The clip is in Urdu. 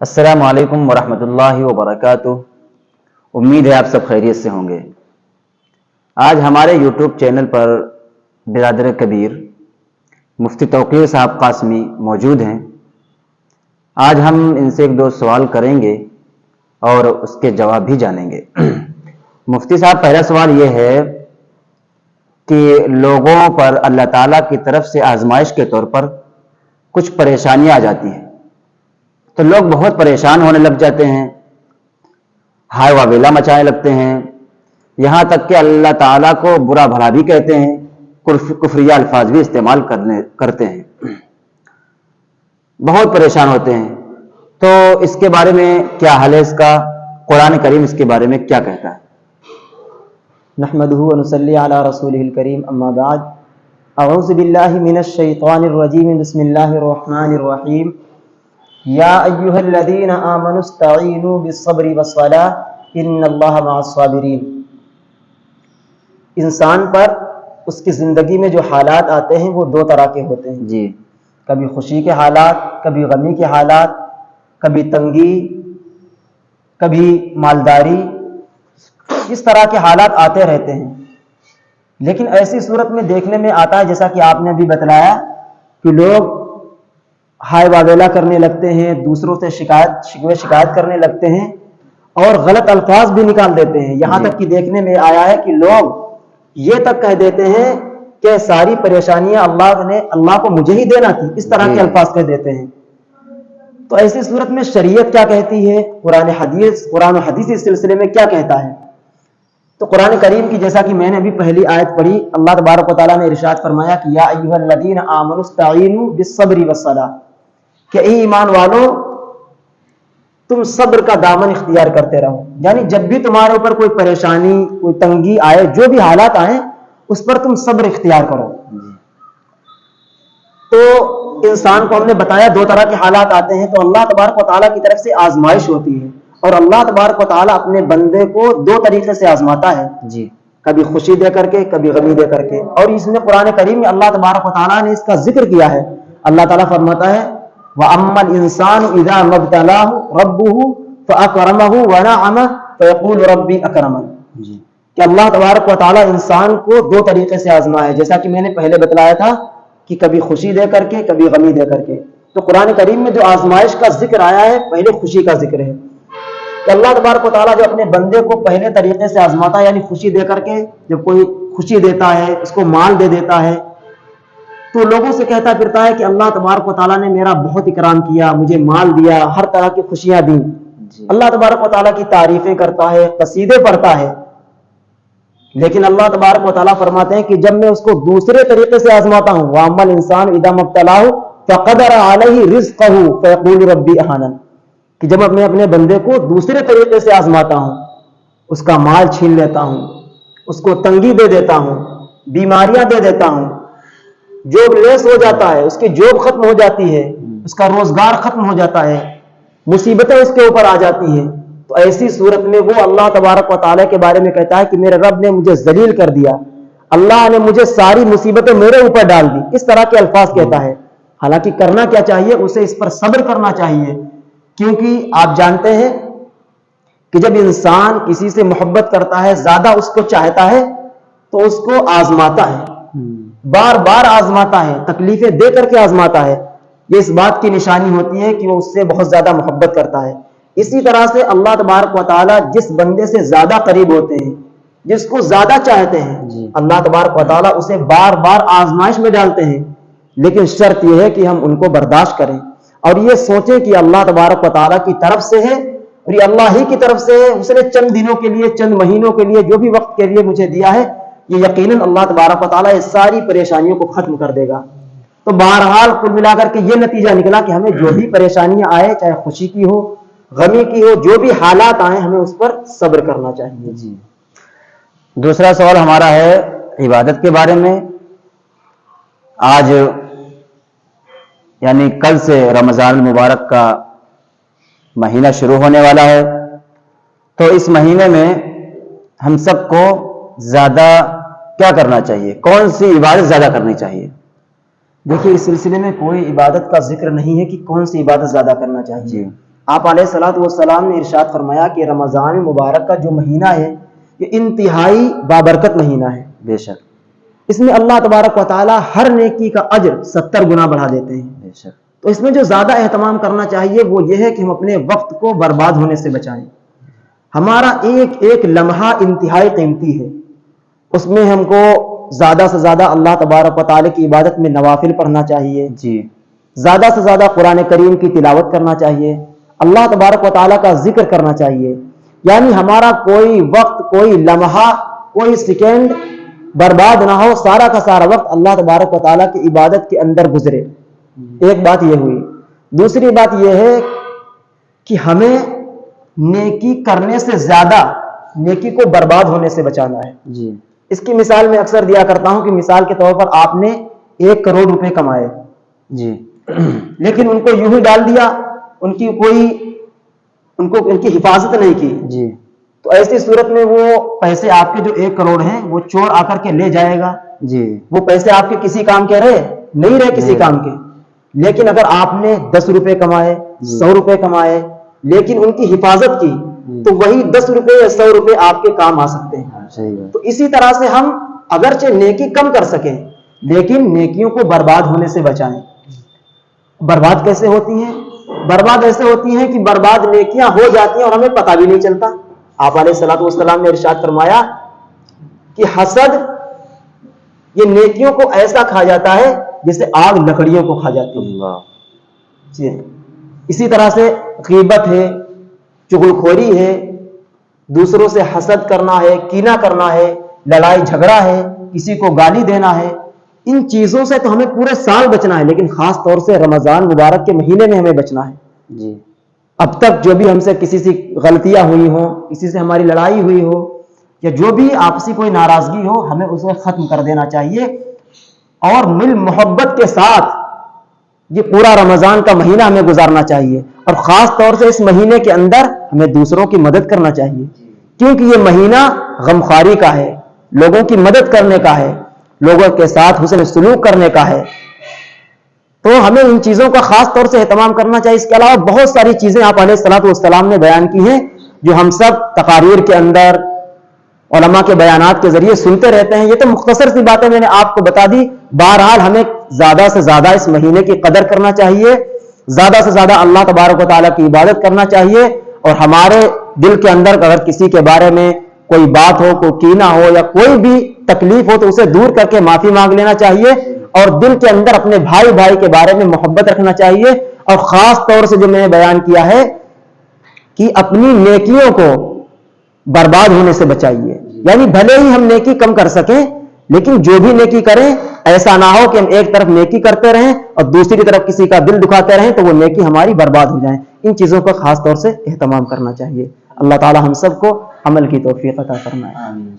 السلام علیکم ورحمۃ اللہ وبرکاتہ۔ امید ہے آپ سب خیریت سے ہوں گے۔ آج ہمارے یوٹیوب چینل پر برادر کبیر مفتی توقیر صاحب قاسمی موجود ہیں۔ آج ہم ان سے ایک دو سوال کریں گے اور اس کے جواب بھی جانیں گے۔ مفتی صاحب، پہلا سوال یہ ہے کہ لوگوں پر اللہ تعالیٰ کی طرف سے آزمائش کے طور پر کچھ پریشانیاں آ جاتی ہیں تو لوگ بہت پریشان ہونے لگ جاتے ہیں، ہائے واویلا مچانے لگتے ہیں، یہاں تک کہ اللہ تعالیٰ کو برا بھلا بھی کہتے ہیں، کفریہ الفاظ بھی استعمال کرتے ہیں، بہت پریشان ہوتے ہیں۔ تو اس کے بارے میں کیا حل ہے اس کا؟ قرآن کریم اس کے بارے میں کیا کہتا ہے؟ نحمدہ ونصلی علی رسولہ الکریم، اما بعد، اعوذ باللہ من الشیطان الرجیم، بسم اللہ الرحمن الرحیم۔ یا ایہا الذین آمنوا استعینوا بالصبر والصلاۃ ان اللہ مع الصابرین۔ انسان پر اس کی زندگی میں جو حالات آتے ہیں وہ دو طرح کے ہوتے ہیں جی، کبھی خوشی کے حالات، کبھی غمی کے حالات، کبھی تنگی، کبھی مالداری، اس طرح کے حالات آتے رہتے ہیں۔ لیکن ایسی صورت میں دیکھنے میں آتا ہے، جیسا کہ آپ نے ابھی بتلایا، کہ لوگ ہائے واویلا کرنے لگتے ہیں، دوسروں سے شکایت کرنے لگتے ہیں اور غلط الفاظ بھی نکال دیتے ہیں۔ یہاں تک کہ دیکھنے میں آیا ہے کہ لوگ یہ تک کہہ دیتے ہیں کہ ساری پریشانیاں اللہ کو مجھے ہی دینا تھی، اس طرح کے الفاظ کہہ دیتے ہیں۔ تو ایسی صورت میں شریعت کیا کہتی ہے، قرآن و حدیث اس سلسلے میں کیا کہتا ہے؟ تو قرآن کریم کی، جیسا کہ میں نے ابھی پہلی آیت پڑھی، اللہ تبارک و تعالیٰ نے ارشاد فرمایا کہ یا ایھا الذین آمنوا استعینوا بالصبر والصلاۃ، کہ اے ایمان والو تم صبر کا دامن اختیار کرتے رہو، یعنی جب بھی تمہارے اوپر کوئی پریشانی، کوئی تنگی آئے، جو بھی حالات آئیں، اس پر تم صبر اختیار کرو۔ تو انسان کو ہم نے بتایا دو طرح کے حالات آتے ہیں، تو اللہ تبارک و تعالیٰ کی طرف سے آزمائش ہوتی ہے، اور اللہ تبارک و تعالیٰ اپنے بندے کو دو طریقے سے آزماتا ہے، جی، کبھی خوشی دے کر کے، کبھی غمی دے کر کے۔ اور اس میں قرآن کریم میں اللہ تبارک و تعالیٰ نے اس کا ذکر کیا ہے۔ اللہ تعالیٰ فرماتا ہے وَأَمَّا الْإِنسَانُ إِذَا مَا ابْتَلَاهُ رَبُّهُ فَأَكْرَمَهُ وَنَعَمَهُ فَيَقُولُ رَبِّي أَكْرَمَنِ، کہ اللہ تبارک و تعالیٰ انسان کو دو طریقے سے آزمایا ہے، جیسا کہ میں نے پہلے بتلایا تھا کہ کبھی خوشی دے کر کے، کبھی غمی دے کر کے۔ تو قرآن کریم میں جو آزمائش کا ذکر آیا ہے، پہلے خوشی کا ذکر ہے کہ اللہ تبارک و تعالیٰ جو اپنے بندے کو پہلے طریقے سے آزماتا ہے، یعنی خوشی دے کر کے، جب کوئی خوشی دیتا ہے، اس کو مال دے دیتا ہے، تو لوگوں سے کہتا پھرتا ہے کہ اللہ تبارک و تعالیٰ نے میرا بہت اکرام کیا، مجھے مال دیا، ہر طرح کی خوشیاں دیں۔ اللہ تبارک و تعالیٰ کی تعریفیں کرتا ہے، قصیدے پڑھتا ہے۔ لیکن اللہ تبارک و تعالیٰ فرماتے ہیں کہ جب میں اس کو دوسرے طریقے سے آزماتا ہوں، وَأَمَّا الْإِنسَانُ إِذَا مَا ابْتَلَاهُ فَقَدَرَ عَلَيْهِ رِزْقَهُ فَيَقُولُ رَبِّي أَهَانَنِ، کہ جب میں اپنے بندے کو دوسرے طریقے سے آزماتا ہوں، اس کا مال چھین لیتا ہوں، اس کو تنگی دے دیتا ہوں، بیماریاں دے دیتا ہوں، جوب لیس ہو جاتا ہے، اس کی جوب ختم ہو جاتی ہے، اس کا روزگار ختم ہو جاتا ہے، مصیبتیں اس کے اوپر آ جاتی ہیں، تو ایسی صورت میں وہ اللہ تبارک و تعالیٰ کے بارے میں کہتا ہے کہ میرے رب نے مجھے ذلیل کر دیا، اللہ نے مجھے ساری مصیبتیں میرے اوپر ڈال دی، اس طرح کے الفاظ کہتا ہے۔ حالانکہ کرنا کیا چاہیے، اسے اس پر صبر کرنا چاہیے، کیونکہ آپ جانتے ہیں کہ جب انسان کسی سے محبت کرتا ہے، زیادہ اس کو چاہتا ہے، تو اس کو آزماتا ہے، بار بار آزماتا ہے، تکلیفیں دے کر کے آزماتا ہے۔ یہ اس بات کی نشانی ہوتی ہے کہ وہ اس سے بہت زیادہ محبت کرتا ہے۔ اسی طرح سے اللہ تبارک و تعالیٰ جس بندے سے زیادہ قریب ہوتے ہیں، جس کو زیادہ چاہتے ہیں، اللہ تبارک و تعالیٰ اسے بار بار آزمائش میں ڈالتے ہیں، لیکن شرط یہ ہے کہ ہم ان کو برداشت کریں اور یہ سوچیں کہ اللہ تبارک و تعالیٰ کی طرف سے ہے، اور یہ اللہ ہی کی طرف سے ہے۔ اس نے چند دنوں کے لیے، چند مہینوں کے لیے، جو بھی وقت کے لیے مجھے دیا ہے، یہ یقیناً اللہ تبارک و تعالیٰ اس ساری پریشانیوں کو ختم کر دے گا۔ تو بہرحال کل ملا کر کے یہ نتیجہ نکلا کہ ہمیں جو بھی پریشانیاں آئے، چاہے خوشی کی ہو، غمی کی ہو، جو بھی حالات آئیں، ہمیں اس پر صبر کرنا چاہیے۔ جی، دوسرا سوال ہمارا ہے عبادت کے بارے میں۔ آج یعنی کل سے رمضان المبارک کا مہینہ شروع ہونے والا ہے، تو اس مہینے میں ہم سب کو زیادہ کیا کرنا چاہیے؟ کون سی عبادت زیادہ کرنی چاہیے؟ دیکھیے، اس سلسلے میں کوئی عبادت کا ذکر نہیں ہے کہ کون سی عبادت زیادہ کرنا چاہیے۔ آپ علیہ الصلوۃ والسلام نے ارشاد فرمایا کہ رمضان مبارک کا جو مہینہ ہے یہ انتہائی بابرکت مہینہ ہے. بے شک. اس میں اللہ تبارک و تعالی ہر نیکی کا اجر 70 گنا بڑھا دیتے ہیں. بے شک. تو اس میں جو زیادہ اہتمام کرنا چاہیے وہ یہ ہے کہ ہم اپنے وقت کو برباد ہونے سے بچائیں. ہمارا ایک ایک لمحہ انتہائی قیمتی ہے. اس میں ہم کو زیادہ سے زیادہ اللہ تبارک و تعالی کی عبادت میں نوافل پڑھنا چاہیے. جی. زیادہ سے زیادہ قرآن کریم کی تلاوت کرنا چاہیے. اللہ تبارک و تعالیٰ کا ذکر کرنا چاہیے. یعنی ہمارا کوئی وقت، کوئی لمحہ، کوئی سیکنڈ برباد نہ ہو، سارا کا سارا وقت اللہ تبارک و تعالیٰ کی عبادت کے اندر گزرے. ایک بات یہ ہوئی. دوسری بات یہ ہے کہ ہمیں نیکی کرنے سے زیادہ نیکی کو برباد ہونے سے بچانا ہے. جی. اس کی مثال میں اکثر دیا کرتا ہوں کہ مثال کے طور پر آپ نے 1 کروڑ روپے کمائے. جی. لیکن ان کو یوں ہی ڈال دیا، ان کی حفاظت نہیں کی. جی. تو ایسی صورت میں وہ پیسے آپ کے جو 1 کروڑ ہیں وہ چور آ کر کے لے جائے گا. جی. وہ پیسے آپ کے کسی کام کے نہیں رہے کسی کام کے. لیکن اگر آپ نے 10 روپے کمائے، 100 روپے کمائے، لیکن ان کی حفاظت کی، تو وہی 10 روپے یا 100 روپے آپ کے کام آ سکتے ہیں. صحیح ہے. تو اسی طرح سے ہم اگرچہ نیکی کم کر سکیں لیکن نیکیوں کو برباد ہونے سے بچائیں. برباد کیسے ہوتی ہیں؟ برباد ایسے ہوتی ہیں کہ برباد نیکیاں ہو جاتی ہیں اور ہمیں پتہ بھی نہیں چلتا. آپ علیہ الصلوۃ والسلام نے ارشاد فرمایا کہ حسد یہ نیکیوں کو ایسا کھا جاتا ہے جیسے آگ لکڑیوں کو کھا جاتی ہے. اللہ. جی. اسی طرح سے غیبت ہے، چغلخوری ہے، دوسروں سے حسد کرنا ہے، کینہ کرنا ہے، لڑائی جھگڑا ہے، کسی کو گالی دینا ہے. ان چیزوں سے تو ہمیں پورے سال بچنا ہے، لیکن خاص طور سے رمضان مبارک کے مہینے میں ہمیں بچنا ہے. جی. اب تک جو بھی ہم سے کسی سے غلطیاں ہوئی ہوں، کسی سے ہماری لڑائی ہوئی ہو یا جو بھی آپسی کوئی ناراضگی ہو، ہمیں اسے ختم کر دینا چاہیے اور مل محبت کے ساتھ یہ پورا رمضان کا مہینہ ہمیں گزارنا چاہیے. اور خاص طور سے اس مہینے کے اندر ہمیں دوسروں کی مدد کرنا چاہیے، کیونکہ یہ مہینہ غمخواری کا ہے، لوگوں کی مدد کرنے کا ہے، لوگوں کے ساتھ حسن سلوک کرنے کا ہے. تو ہمیں ان چیزوں کا خاص طور سے اہتمام کرنا چاہیے. اس کے علاوہ بہت ساری چیزیں آپ علیہ الصلوۃ والسلام نے بیان کی ہیں جو ہم سب تقاریر کے اندر، علماء کے بیانات کے ذریعے سنتے رہتے ہیں. یہ تو مختصر سی باتیں میں نے آپ کو بتا دی. بہرحال ہمیں زیادہ سے زیادہ اس مہینے کی قدر کرنا چاہیے، زیادہ سے زیادہ اللہ تبارک و تعالیٰ کی عبادت کرنا چاہیے، اور ہمارے دل کے اندر اگر کسی کے بارے میں کوئی بات ہو، کوئی کینہ ہو یا کوئی بھی تکلیف ہو تو اسے دور کر کے معافی مانگ لینا چاہیے، اور دل کے اندر اپنے بھائی کے بارے میں محبت رکھنا چاہیے. اور خاص طور سے جو میں نے بیان کیا ہے کہ اپنی نیکیوں کو برباد ہونے سے بچائیے. یعنی بھلے ہی ہم نیکی کم کر سکیں لیکن جو بھی نیکی کریں ایسا نہ ہو کہ ہم ایک طرف نیکی کرتے رہیں اور دوسری طرف کسی کا دل دکھاتے رہیں تو وہ نیکی ہماری برباد ہو جائیں. ان چیزوں کا خاص طور سے اہتمام کرنا چاہیے. اللہ تعالی ہم سب کو عمل کی توفیق عطا فرمائے. آمین.